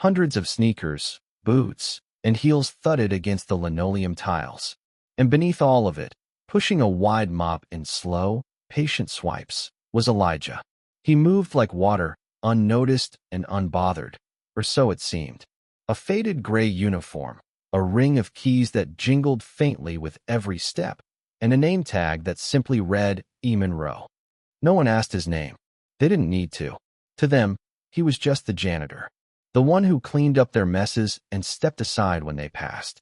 Hundreds of sneakers, boots, and heels thudded against the linoleum tiles. And beneath all of it, pushing a wide mop in slow, patient swipes, was Elijah. He moved like water, unnoticed and unbothered, or so it seemed. A faded gray uniform, a ring of keys that jingled faintly with every step, and a name tag that simply read E. Monroe. No one asked his name. They didn't need to. To them, he was just the janitor, the one who cleaned up their messes and stepped aside when they passed.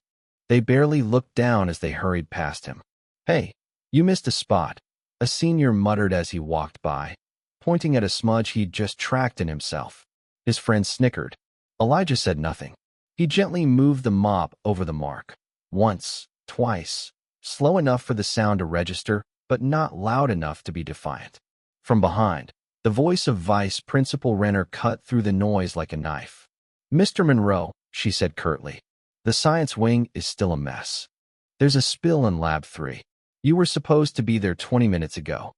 They barely looked down as they hurried past him. "Hey, you missed a spot," a senior muttered as he walked by, pointing at a smudge he'd just tracked in himself. His friend snickered. Elijah said nothing. He gently moved the mop over the mark. Once, twice, slow enough for the sound to register, but not loud enough to be defiant. From behind, the voice of Vice Principal Renner cut through the noise like a knife. "Mr. Monroe," she said curtly, "the science wing is still a mess. There's a spill in Lab 3. You were supposed to be there 20 minutes ago."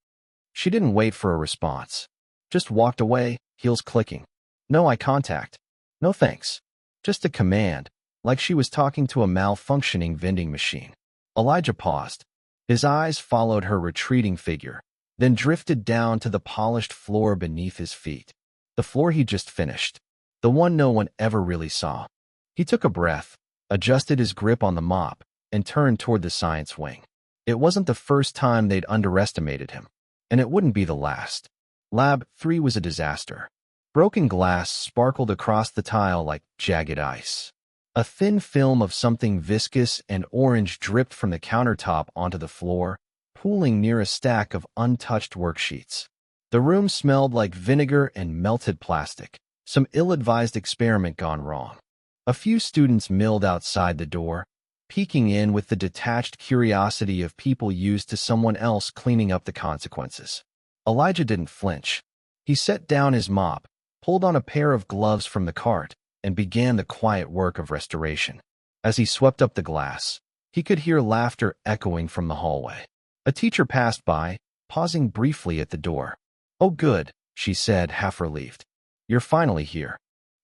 She didn't wait for a response. Just walked away, heels clicking. No eye contact. No thanks. Just a command, like she was talking to a malfunctioning vending machine. Elijah paused. His eyes followed her retreating figure, then drifted down to the polished floor beneath his feet. The floor he just finished. The one no one ever really saw. He took a breath, adjusted his grip on the mop, and turned toward the science wing. It wasn't the first time they'd underestimated him, and it wouldn't be the last. Lab 3 was a disaster. Broken glass sparkled across the tile like jagged ice. A thin film of something viscous and orange dripped from the countertop onto the floor, pooling near a stack of untouched worksheets. The room smelled like vinegar and melted plastic, some ill-advised experiment gone wrong. A few students milled outside the door, peeking in with the detached curiosity of people used to someone else cleaning up the consequences. Elijah didn't flinch. He set down his mop, pulled on a pair of gloves from the cart, and began the quiet work of restoration. As he swept up the glass, he could hear laughter echoing from the hallway. A teacher passed by, pausing briefly at the door. "Oh, good," she said, half relieved. "You're finally here."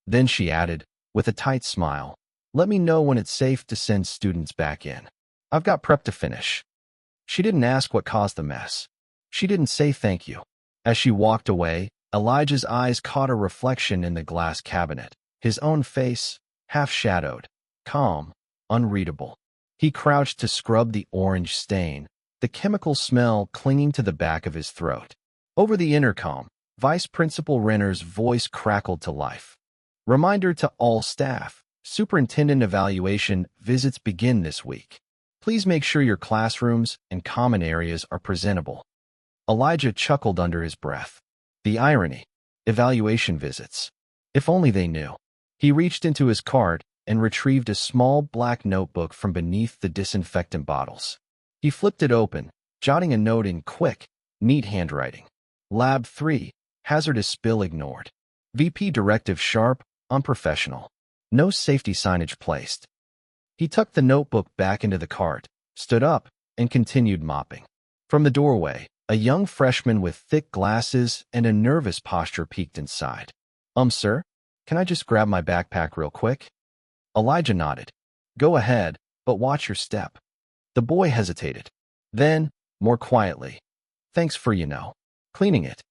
Then she added, with a tight smile, "Let me know when it's safe to send students back in. I've got prep to finish." She didn't ask what caused the mess. She didn't say thank you. As she walked away, Elijah's eyes caught a reflection in the glass cabinet. His own face, half-shadowed, calm, unreadable. He crouched to scrub the orange stain, the chemical smell clinging to the back of his throat. Over the intercom, Vice Principal Renner's voice crackled to life. "Reminder to all staff, superintendent evaluation visits begin this week. Please make sure your classrooms and common areas are presentable." Elijah chuckled under his breath. The irony. Evaluation visits. If only they knew. He reached into his cart and retrieved a small black notebook from beneath the disinfectant bottles. He flipped it open, jotting a note in quick, neat handwriting. Lab 3, hazardous spill ignored. VP directive sharp, unprofessional. No safety signage placed. He tucked the notebook back into the cart, stood up, and continued mopping. From the doorway, a young freshman with thick glasses and a nervous posture peeked inside. Sir, can I just grab my backpack real quick?" Elijah nodded. "Go ahead, but watch your step." The boy hesitated. Then, more quietly, "Thanks for, cleaning it."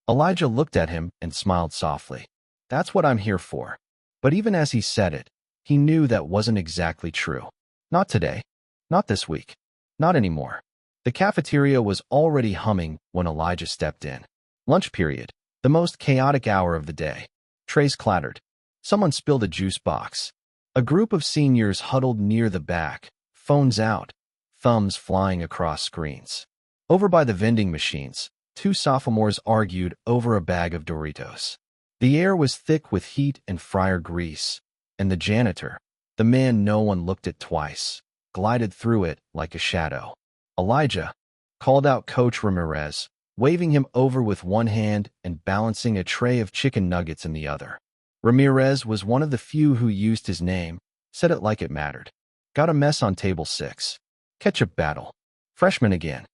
Elijah looked at him and smiled softly. "That's what I'm here for." But even as he said it, he knew that wasn't exactly true. Not today. Not this week. Not anymore. The cafeteria was already humming when Elijah stepped in. Lunch period, the most chaotic hour of the day. Trays clattered. Someone spilled a juice box. A group of seniors huddled near the back, phones out, thumbs flying across screens. Over by the vending machines, two sophomores argued over a bag of Doritos. The air was thick with heat and fryer grease, and the janitor, the man no one looked at twice, glided through it like a shadow. "Elijah," called out Coach Ramirez, waving him over with one hand and balancing a tray of chicken nuggets in the other. Ramirez was one of the few who used his name, said it like it mattered. "Got a mess on table 6. Ketchup battle. Freshman again."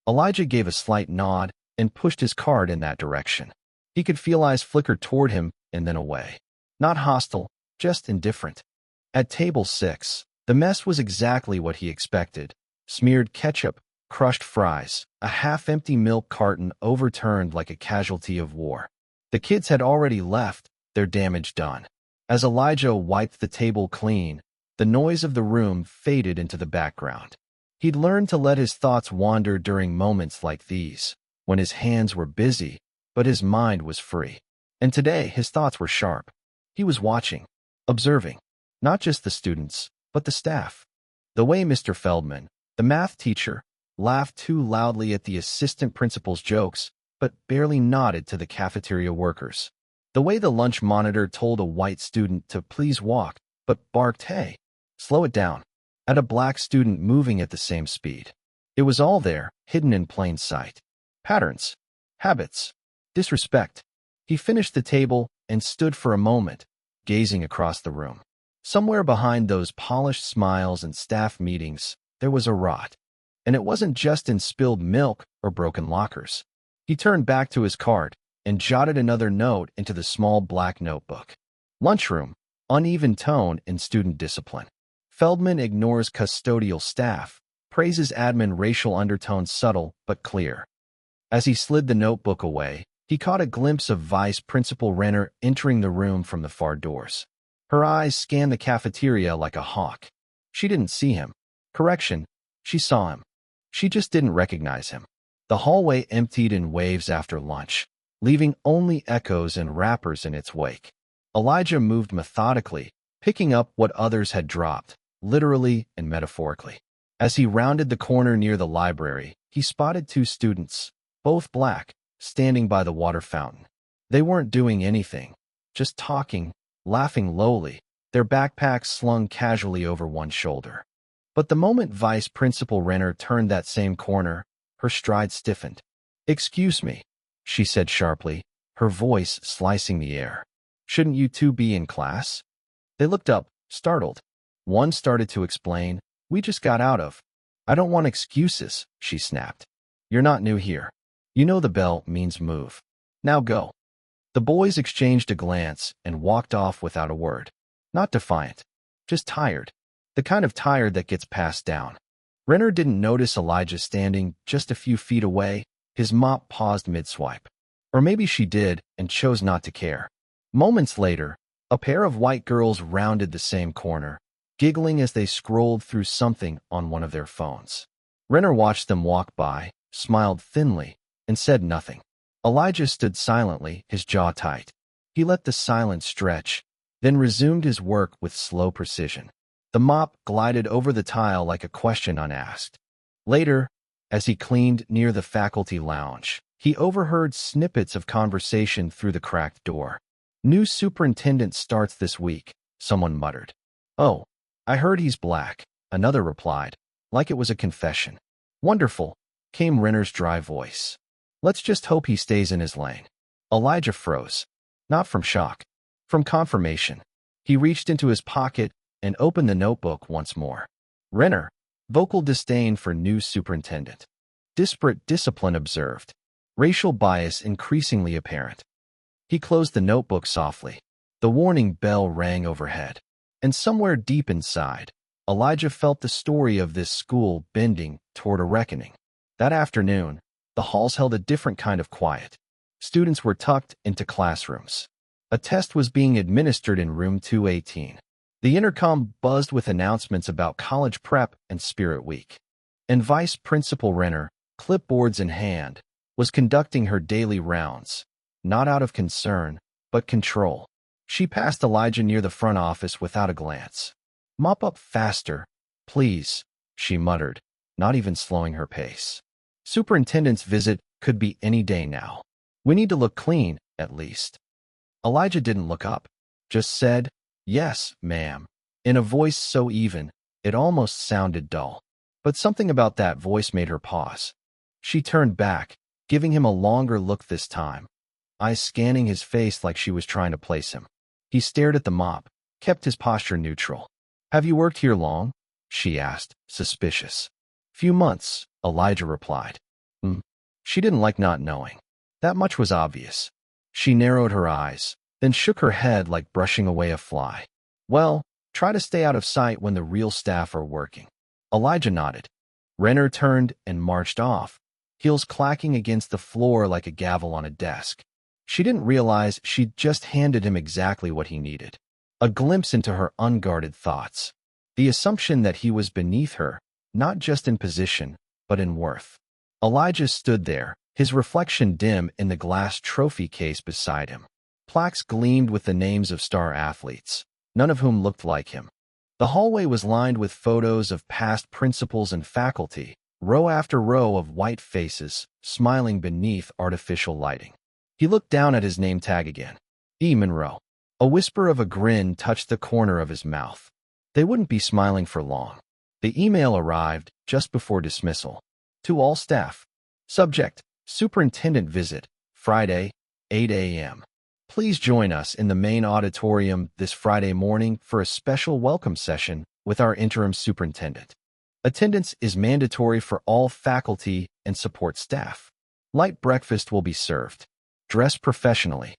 Elijah gave a slight nod and pushed his card in that direction. He could feel eyes flicker toward him and then away. Not hostile, just indifferent. At table 6, the mess was exactly what he expected. Smeared ketchup, crushed fries, a half-empty milk carton overturned like a casualty of war. The kids had already left, their damage done. As Elijah wiped the table clean, the noise of the room faded into the background. He'd learned to let his thoughts wander during moments like these, when his hands were busy, but his mind was free. And today, his thoughts were sharp. He was watching, observing, not just the students, but the staff. The way Mr. Feldman, the math teacher, laughed too loudly at the assistant principal's jokes, but barely nodded to the cafeteria workers. The way the lunch monitor told a white student to please walk, but barked, "Hey, slow it down," at a black student moving at the same speed. It was all there, hidden in plain sight. Patterns, habits, disrespect. He finished the table and stood for a moment, gazing across the room. Somewhere behind those polished smiles and staff meetings, there was a rot. And it wasn't just in spilled milk or broken lockers. He turned back to his cart and jotted another note into the small black notebook. Lunchroom, uneven tone in student discipline. Feldman ignores custodial staff, praises admin racial undertones subtle but clear. As he slid the notebook away, he caught a glimpse of Vice Principal Renner entering the room from the far doors. Her eyes scanned the cafeteria like a hawk. She didn't see him. Correction, she saw him. She just didn't recognize him. The hallway emptied in waves after lunch, leaving only echoes and wrappers in its wake. Elijah moved methodically, picking up what others had dropped, literally and metaphorically. As he rounded the corner near the library, he spotted two students, both black, standing by the water fountain. They weren't doing anything, just talking, laughing lowly, their backpacks slung casually over one shoulder. But the moment Vice Principal Renner turned that same corner, her stride stiffened. "Excuse me," she said sharply, her voice slicing the air. "Shouldn't you two be in class?" They looked up, startled. One started to explain, "We just got out of." "I don't want excuses," she snapped. "You're not new here. You know the bell means move. Now go." The boys exchanged a glance and walked off without a word. Not defiant, just tired. The kind of tired that gets passed down. Renner didn't notice Elijah standing just a few feet away, his mop paused mid-swipe. Or maybe she did and chose not to care. Moments later, a pair of white girls rounded the same corner, giggling as they scrolled through something on one of their phones. Renner watched them walk by, smiled thinly, and said nothing. Elijah stood silently, his jaw tight. He let the silence stretch, then resumed his work with slow precision. The mop glided over the tile like a question unasked. Later, as he cleaned near the faculty lounge, he overheard snippets of conversation through the cracked door. "New superintendent starts this week," someone muttered. "Oh, I heard he's black," another replied, like it was a confession. "Wonderful," came Renner's dry voice. "Let's just hope he stays in his lane." Elijah froze, not from shock, from confirmation. He reached into his pocket and opened the notebook once more. Renner, vocal disdain for new superintendent. Disparate discipline observed. Racial bias increasingly apparent. He closed the notebook softly. The warning bell rang overhead. And somewhere deep inside, Elijah felt the story of this school bending toward a reckoning. That afternoon, the halls held a different kind of quiet. Students were tucked into classrooms. A test was being administered in room 218. The intercom buzzed with announcements about college prep and Spirit Week. And Vice Principal Renner, clipboards in hand, was conducting her daily rounds, not out of concern, but control. She passed Elijah near the front office without a glance. "Mop up faster, please," she muttered, not even slowing her pace. "Superintendent's visit could be any day now. We need to look clean, at least." Elijah didn't look up, just said, "Yes, ma'am," in a voice so even, it almost sounded dull. But something about that voice made her pause. She turned back, giving him a longer look this time, eyes scanning his face like she was trying to place him. He stared at the mop, kept his posture neutral. "Have you worked here long?" she asked, suspicious. "Few months," Elijah replied. She didn't like not knowing. That much was obvious. She narrowed her eyes, then shook her head like brushing away a fly. Well, try to stay out of sight when the real staff are working. Elijah nodded. Renner turned and marched off, heels clacking against the floor like a gavel on a desk. She didn't realize she'd just handed him exactly what he needed. A glimpse into her unguarded thoughts. The assumption that he was beneath her, not just in position, but in worth. Elijah stood there, his reflection dim in the glass trophy case beside him. Plaques gleamed with the names of star athletes, none of whom looked like him. The hallway was lined with photos of past principals and faculty, row after row of white faces, smiling beneath artificial lighting. He looked down at his name tag again. E. Monroe. A whisper of a grin touched the corner of his mouth. They wouldn't be smiling for long. The email arrived just before dismissal. To all staff. Subject: Superintendent visit, Friday, 8 a.m. Please join us in the main auditorium this Friday morning for a special welcome session with our interim superintendent. Attendance is mandatory for all faculty and support staff. Light breakfast will be served. Dress professionally.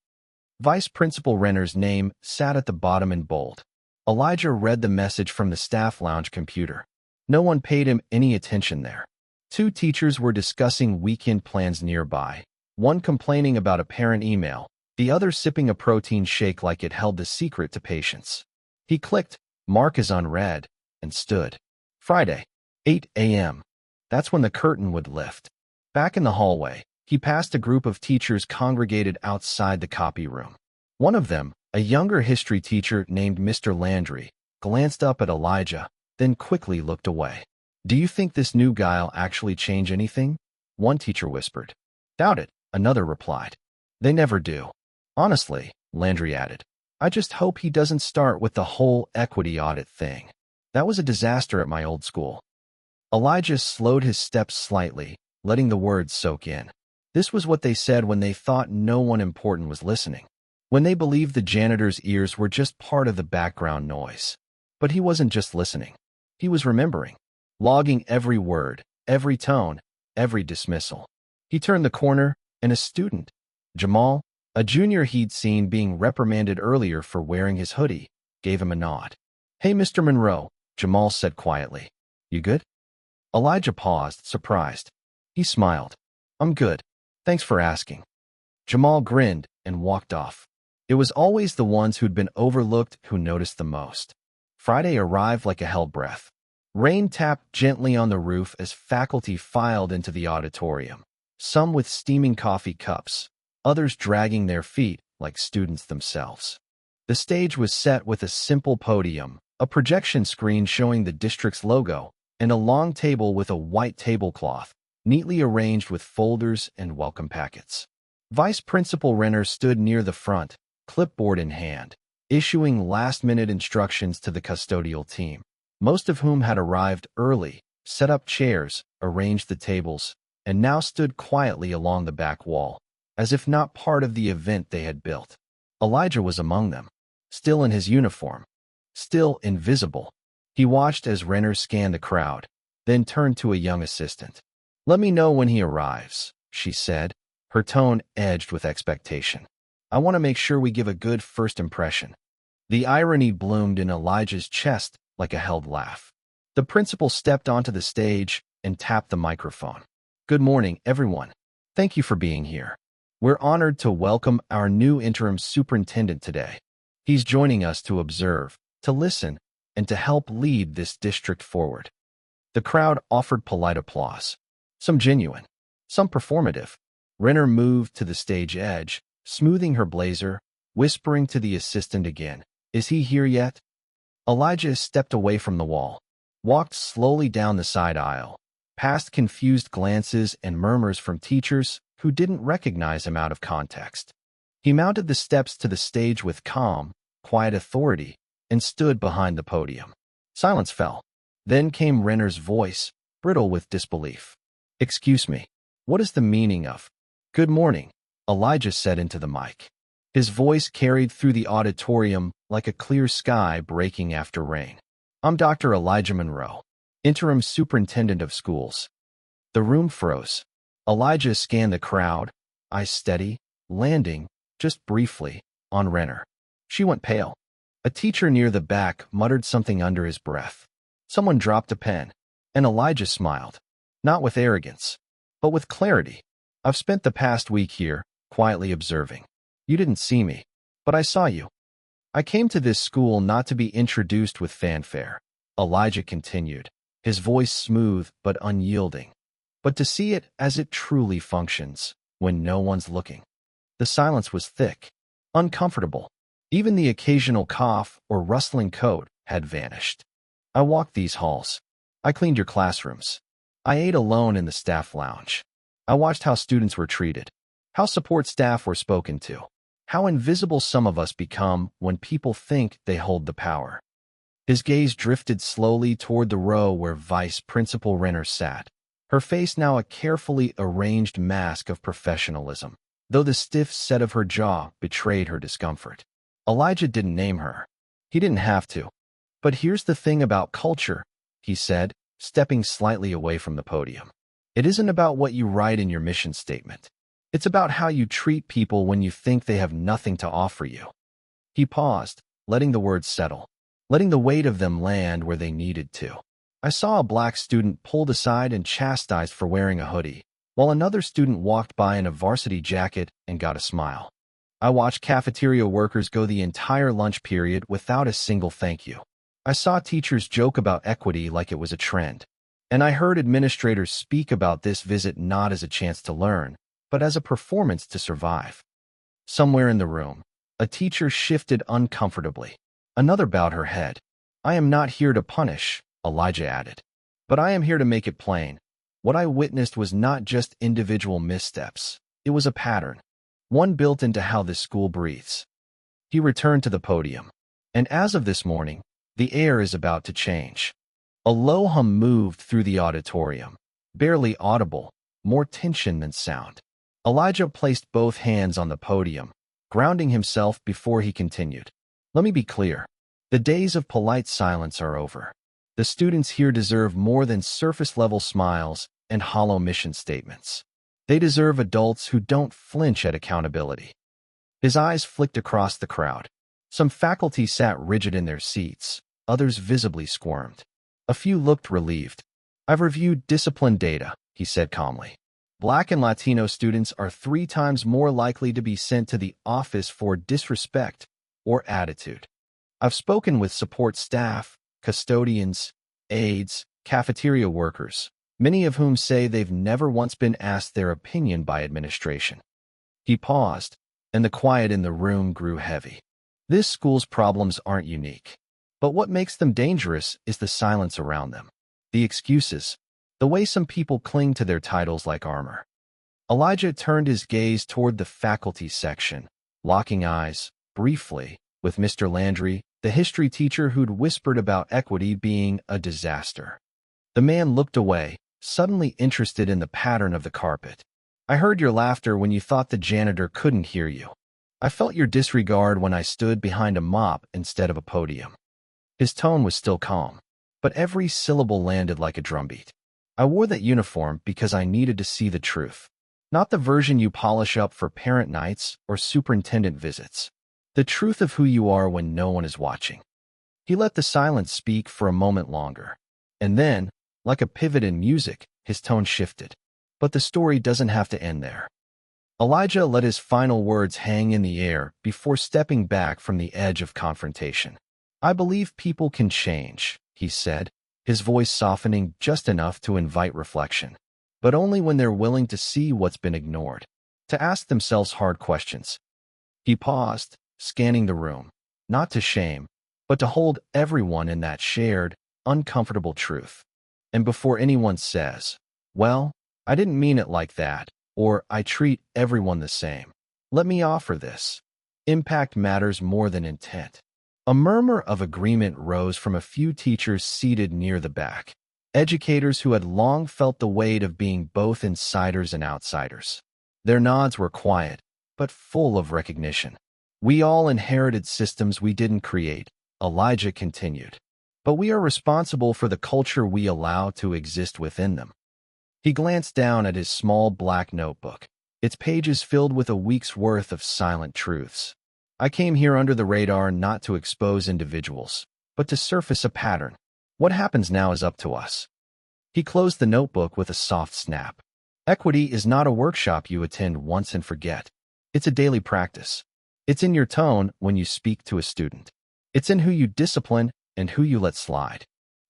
Vice Principal Renner's name sat at the bottom in bold. Elijah read the message from the staff lounge computer. No one paid him any attention there. Two teachers were discussing weekend plans nearby, one complaining about a parent email, the other sipping a protein shake like it held the secret to patience. He clicked, "Mark is unread," and stood. Friday, 8 a.m. That's when the curtain would lift. Back in the hallway, he passed a group of teachers congregated outside the copy room. One of them, a younger history teacher named Mr. Landry, glanced up at Elijah, then quickly looked away. "Do you think this new guy'll actually change anything?" one teacher whispered. "Doubt it," another replied. "They never do." "Honestly," Landry added, "I just hope he doesn't start with the whole equity audit thing. That was a disaster at my old school." Elijah slowed his steps slightly, letting the words soak in. This was what they said when they thought no one important was listening, when they believed the janitor's ears were just part of the background noise. But he wasn't just listening. He was remembering, logging every word, every tone, every dismissal. He turned the corner, and a student, Jamal, a junior he'd seen being reprimanded earlier for wearing his hoodie, gave him a nod. "Hey, Mr. Monroe," Jamal said quietly. "You good?" Elijah paused, surprised. He smiled. "I'm good. Thanks for asking." Jamal grinned and walked off. It was always the ones who'd been overlooked who noticed the most. Friday arrived like a held breath. Rain tapped gently on the roof as faculty filed into the auditorium, some with steaming coffee cups, others dragging their feet like students themselves. The stage was set with a simple podium, a projection screen showing the district's logo, and a long table with a white tablecloth, neatly arranged with folders and welcome packets. Vice Principal Renner stood near the front, clipboard in hand, issuing last-minute instructions to the custodial team, most of whom had arrived early, set up chairs, arranged the tables, and now stood quietly along the back wall, as if not part of the event they had built. Elijah was among them, still in his uniform, still invisible. He watched as Renner scanned the crowd, then turned to a young assistant. "Let me know when he arrives," she said, her tone edged with expectation. "I want to make sure we give a good first impression." The irony bloomed in Elijah's chest like a held laugh. The principal stepped onto the stage and tapped the microphone. "Good morning, everyone. Thank you for being here. We're honored to welcome our new interim superintendent today. He's joining us to observe, to listen, and to help lead this district forward." The crowd offered polite applause, some genuine, some performative. Renner moved to the stage edge, smoothing her blazer, whispering to the assistant again, "Is he here yet?" Elijah stepped away from the wall, walked slowly down the side aisle, past confused glances and murmurs from teachers who didn't recognize him out of context. He mounted the steps to the stage with calm, quiet authority, and stood behind the podium. Silence fell. Then came Renner's voice, brittle with disbelief. "Excuse me, what is the meaning of—" "Good morning," Elijah said into the mic. His voice carried through the auditorium like a clear sky breaking after rain. "I'm Dr. Elijah Monroe, interim superintendent of schools." The room froze. Elijah scanned the crowd, eyes steady, landing, just briefly, on Renner. She went pale. A teacher near the back muttered something under his breath. Someone dropped a pen, and Elijah smiled, not with arrogance, but with clarity. I've spent the past week here, quietly observing. You didn't see me, but I saw you. I came to this school not to be introduced with fanfare, Elijah continued, his voice smooth but unyielding, but to see it as it truly functions, when no one's looking. The silence was thick, uncomfortable. Even the occasional cough or rustling coat had vanished. I walked these halls. I cleaned your classrooms. I ate alone in the staff lounge. I watched how students were treated, how support staff were spoken to, how invisible some of us become when people think they hold the power. His gaze drifted slowly toward the row where Vice Principal Renner sat, her face now a carefully arranged mask of professionalism, though the stiff set of her jaw betrayed her discomfort. Elijah didn't name her. He didn't have to. But here's the thing about culture, he said, stepping slightly away from the podium. It isn't about what you write in your mission statement. It's about how you treat people when you think they have nothing to offer you. He paused, letting the words settle, letting the weight of them land where they needed to. I saw a black student pulled aside and chastised for wearing a hoodie, while another student walked by in a varsity jacket and got a smile. I watched cafeteria workers go the entire lunch period without a single thank you. I saw teachers joke about equity like it was a trend, and I heard administrators speak about this visit not as a chance to learn, but as a performance to survive. Somewhere in the room, a teacher shifted uncomfortably. Another bowed her head. I am not here to punish, Elijah added, but I am here to make it plain. What I witnessed was not just individual missteps. It was a pattern, one built into how this school breathes. He returned to the podium, and as of this morning, the air is about to change. A low hum moved through the auditorium, barely audible, more tension than sound. Elijah placed both hands on the podium, grounding himself before he continued. Let me be clear. The days of polite silence are over. The students here deserve more than surface-level smiles and hollow mission statements. They deserve adults who don't flinch at accountability. His eyes flicked across the crowd. Some faculty sat rigid in their seats. Others visibly squirmed. A few looked relieved. I've reviewed discipline data, he said calmly. Black and Latino students are 3 times more likely to be sent to the office for disrespect or attitude. I've spoken with support staff, custodians, aides, cafeteria workers, many of whom say they've never once been asked their opinion by administration. He paused, and the quiet in the room grew heavy. This school's problems aren't unique. But what makes them dangerous is the silence around them. The excuses, the way some people cling to their titles like armor. Elijah turned his gaze toward the faculty section, locking eyes, briefly, with Mr. Landry, the history teacher who'd whispered about equity being a disaster. The man looked away, suddenly interested in the pattern of the carpet. I heard your laughter when you thought the janitor couldn't hear you. I felt your disregard when I stood behind a mop instead of a podium. His tone was still calm, but every syllable landed like a drumbeat. I wore that uniform because I needed to see the truth, not the version you polish up for parent nights or superintendent visits. The truth of who you are when no one is watching. He let the silence speak for a moment longer, and then, like a pivot in music, his tone shifted. But the story doesn't have to end there. Elijah let his final words hang in the air before stepping back from the edge of confrontation. I believe people can change, he said, his voice softening just enough to invite reflection, but only when they're willing to see what's been ignored, to ask themselves hard questions. He paused, scanning the room, not to shame, but to hold everyone in that shared, uncomfortable truth. And before anyone says, well, I didn't mean it like that, or I treat everyone the same, let me offer this. Impact matters more than intent. A murmur of agreement rose from a few teachers seated near the back, educators who had long felt the weight of being both insiders and outsiders. Their nods were quiet, but full of recognition. We all inherited systems we didn't create, Elijah continued, but we are responsible for the culture we allow to exist within them. He glanced down at his small black notebook, its pages filled with a week's worth of silent truths. I came here under the radar not to expose individuals, but to surface a pattern. What happens now is up to us." He closed the notebook with a soft snap. Equity is not a workshop you attend once and forget. It's a daily practice. It's in your tone when you speak to a student. It's in who you discipline and who you let slide.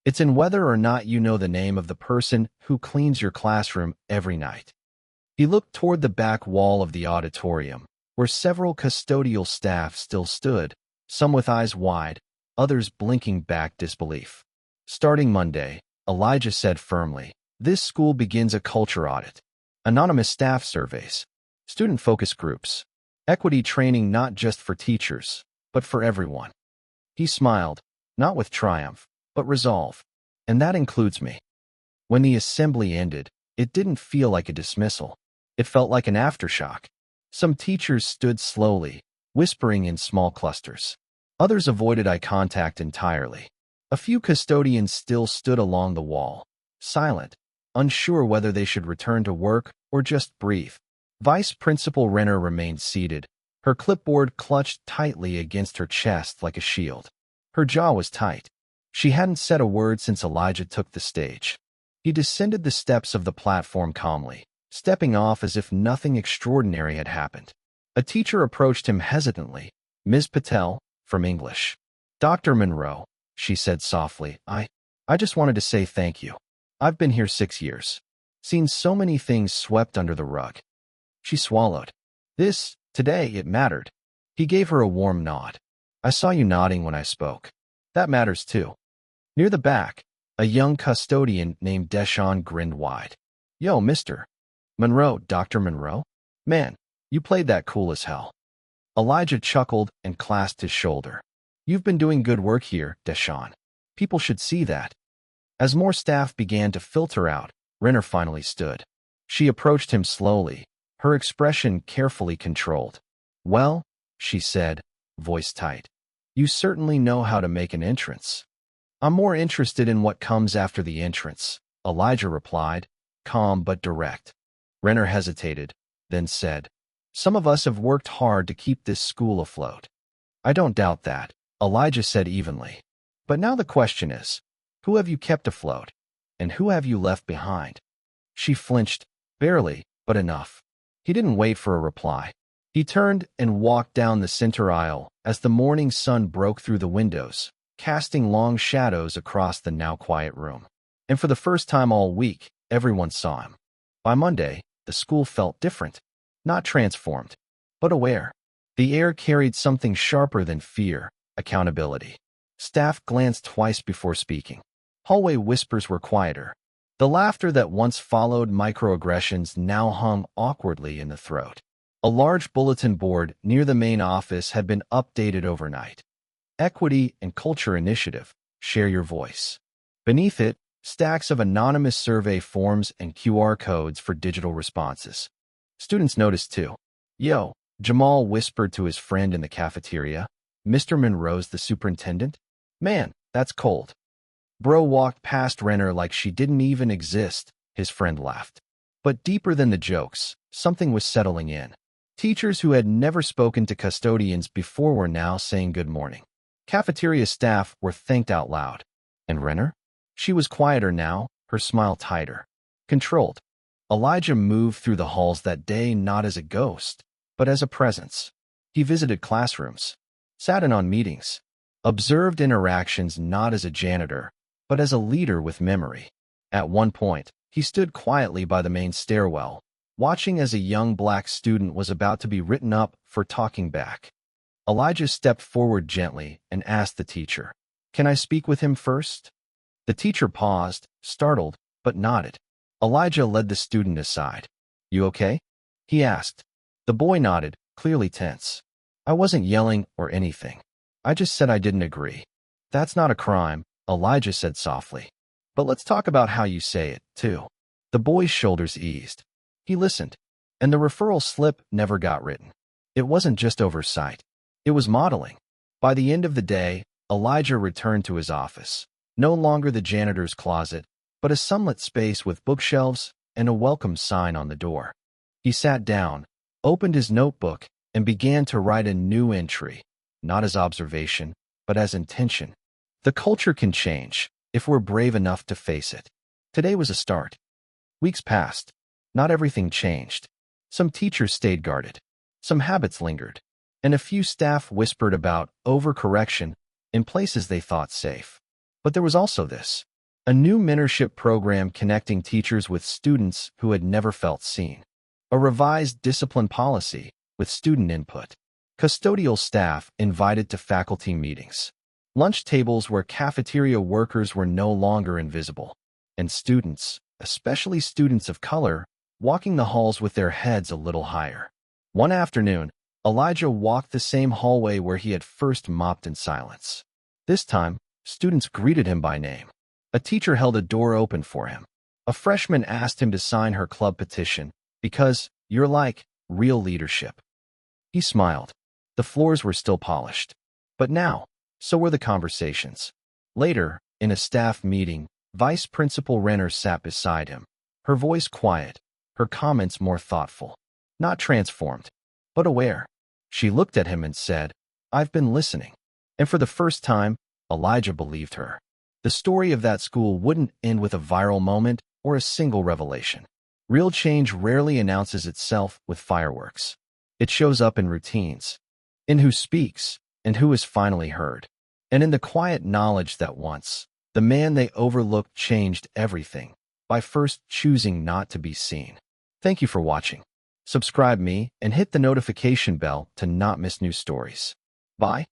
It's in whether or not you know the name of the person who cleans your classroom every night. He looked toward the back wall of the auditorium, where several custodial staff still stood, some with eyes wide, others blinking back disbelief. "Starting Monday," Elijah said firmly, "this school begins a culture audit. Anonymous staff surveys, student focus groups, equity training not just for teachers, but for everyone." He smiled, not with triumph, but resolve. "And that includes me." When the assembly ended, it didn't feel like a dismissal. It felt like an aftershock. Some teachers stood slowly, whispering in small clusters. Others avoided eye contact entirely. A few custodians still stood along the wall, silent, unsure whether they should return to work or just breathe. Vice Principal Renner remained seated, her clipboard clutched tightly against her chest like a shield. Her jaw was tight. She hadn't said a word since Elijah took the stage. He descended the steps of the platform calmly, stepping off as if nothing extraordinary had happened. A teacher approached him hesitantly. "Ms. Patel," from English. "Dr. Monroe," she said softly, I just wanted to say thank you. I've been here 6 years. Seen so many things swept under the rug." She swallowed. Today, it mattered. He gave her a warm nod. "I saw you nodding when I spoke. That matters too." Near the back, a young custodian named Deshawn grinned wide. "Yo, Mr. Monroe, Dr. Monroe? Man, you played that cool as hell." Elijah chuckled and clasped his shoulder. "You've been doing good work here, Deshawn. People should see that." As more staff began to filter out, Renner finally stood. She approached him slowly, her expression carefully controlled. "Well," she said, voice tight, "you certainly know how to make an entrance." "I'm more interested in what comes after the entrance," Elijah replied, calm but direct. Renner hesitated, then said, "Some of us have worked hard to keep this school afloat." "I don't doubt that," Elijah said evenly. "But now the question is, who have you kept afloat? And who have you left behind?" She flinched, barely, but enough. He didn't wait for a reply. He turned and walked down the center aisle as the morning sun broke through the windows, casting long shadows across the now quiet room. And for the first time all week, everyone saw him. By Monday, the school felt different. Not transformed, but aware. The air carried something sharper than fear, accountability. Staff glanced twice before speaking. Hallway whispers were quieter. The laughter that once followed microaggressions now hung awkwardly in the throat. A large bulletin board near the main office had been updated overnight. "Equity and Culture Initiative. Share your voice." Beneath it, stacks of anonymous survey forms and QR codes for digital responses. Students noticed too. "Yo," Jamal whispered to his friend in the cafeteria. "Mr. Monroe's the superintendent? Man, that's cold." Bro walked past Renner like she didn't even exist, his friend laughed. But deeper than the jokes, something was settling in. Teachers who had never spoken to custodians before were now saying good morning. Cafeteria staff were thanked out loud. And Renner? She was quieter now, her smile tighter. Controlled. Elijah moved through the halls that day not as a ghost, but as a presence. He visited classrooms, sat in on meetings, observed interactions not as a janitor, but as a leader with memory. At one point, he stood quietly by the main stairwell, watching as a young black student was about to be written up for talking back. Elijah stepped forward gently and asked the teacher, "Can I speak with him first?" The teacher paused, startled, but nodded. Elijah led the student aside. "You okay?" he asked. The boy nodded, clearly tense. "I wasn't yelling or anything. I just said I didn't agree." "That's not a crime," Elijah said softly. "But let's talk about how you say it, too." The boy's shoulders eased. He listened, and the referral slip never got written. It wasn't just oversight. It was modeling. By the end of the day, Elijah returned to his office, no longer the janitor's closet, but a sunlit space with bookshelves and a welcome sign on the door. He sat down, opened his notebook, and began to write a new entry, not as observation, but as intention. The culture can change if we're brave enough to face it. Today was a start. Weeks passed. Not everything changed. Some teachers stayed guarded. Some habits lingered. And a few staff whispered about overcorrection in places they thought safe. But there was also this. A new mentorship program connecting teachers with students who had never felt seen. A revised discipline policy with student input. Custodial staff invited to faculty meetings. Lunch tables where cafeteria workers were no longer invisible. And students, especially students of color, walking the halls with their heads a little higher. One afternoon, Elijah walked the same hallway where he had first mopped in silence. This time, students greeted him by name. A teacher held a door open for him. A freshman asked him to sign her club petition because you're like real leadership. He smiled. The floors were still polished. But now, so were the conversations. Later, in a staff meeting, Vice Principal Renner sat beside him, her voice quiet, her comments more thoughtful. Not transformed, but aware. She looked at him and said, "I've been listening." And for the first time, Elijah believed her. The story of that school wouldn't end with a viral moment or a single revelation. Real change rarely announces itself with fireworks. It shows up in routines, in who speaks and who is finally heard, and in the quiet knowledge that once, the man they overlooked changed everything by first choosing not to be seen. Thank you for watching. Subscribe me and hit the notification bell to not miss new stories. Bye.